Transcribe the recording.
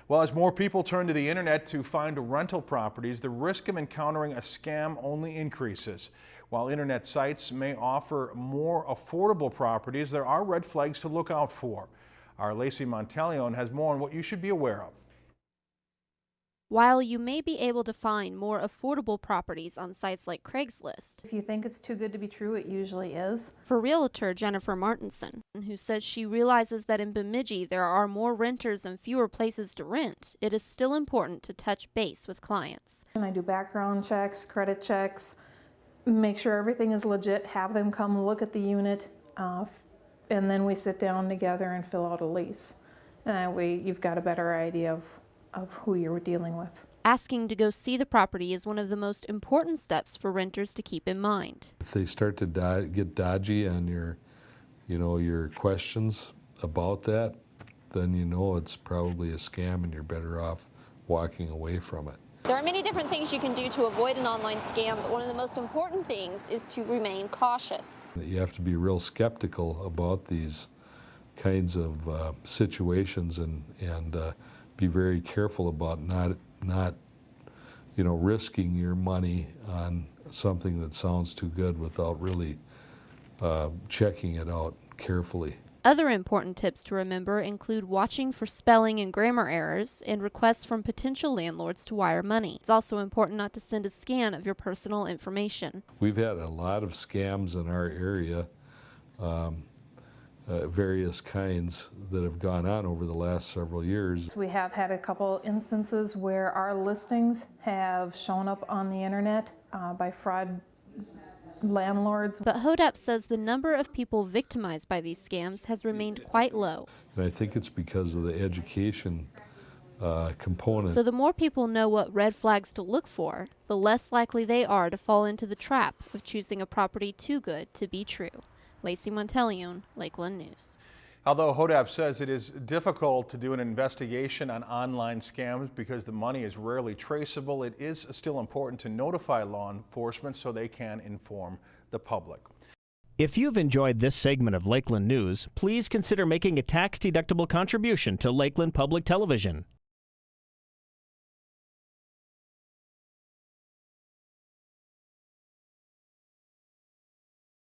Well, as more people turn to the internet to find rental properties, the risk of encountering a scam only increases. While internet sites may offer more affordable properties, there are red flags to look out for. Our Lacey Monteleone has more on what you should be aware of. While you may be able to find more affordable properties on sites like Craigslist, if you think it's too good to be true, it usually is. For realtor Jennifer Martinson, who says she realizes that in Bemidji there are more renters and fewer places to rent, it is still important to touch base with clients. And I do background checks, credit checks, make sure everything is legit, have them come look at the unit, and then we sit down together and fill out a lease. And that way you've got a better idea of who you're dealing with. Asking to go see the property is one of the most important steps for renters to keep in mind. If they start to get dodgy on your questions about that, then it's probably a scam and you're better off walking away from it. There are many different things you can do to avoid an online scam, but one of the most important things is to remain cautious. You have to be real skeptical about these kinds of situations and be very careful about not risking your money on something that sounds too good without really checking it out carefully. Other important tips to remember include watching for spelling and grammar errors and requests from potential landlords to wire money. It's also important not to send a scan of your personal information. We've had a lot of scams in our area, various kinds that have gone on over the last several years. We have had a couple instances where our listings have shown up on the internet by fraud landlords. But HODAP says the number of people victimized by these scams has remained quite low. And I think it's because of the education component. So the more people know what red flags to look for, the less likely they are to fall into the trap of choosing a property too good to be true. Lacey Monteleone, Lakeland News. Although HODAP says it is difficult to do an investigation on online scams because the money is rarely traceable, it is still important to notify law enforcement so they can inform the public. If you've enjoyed this segment of Lakeland News, please consider making a tax-deductible contribution to Lakeland Public Television.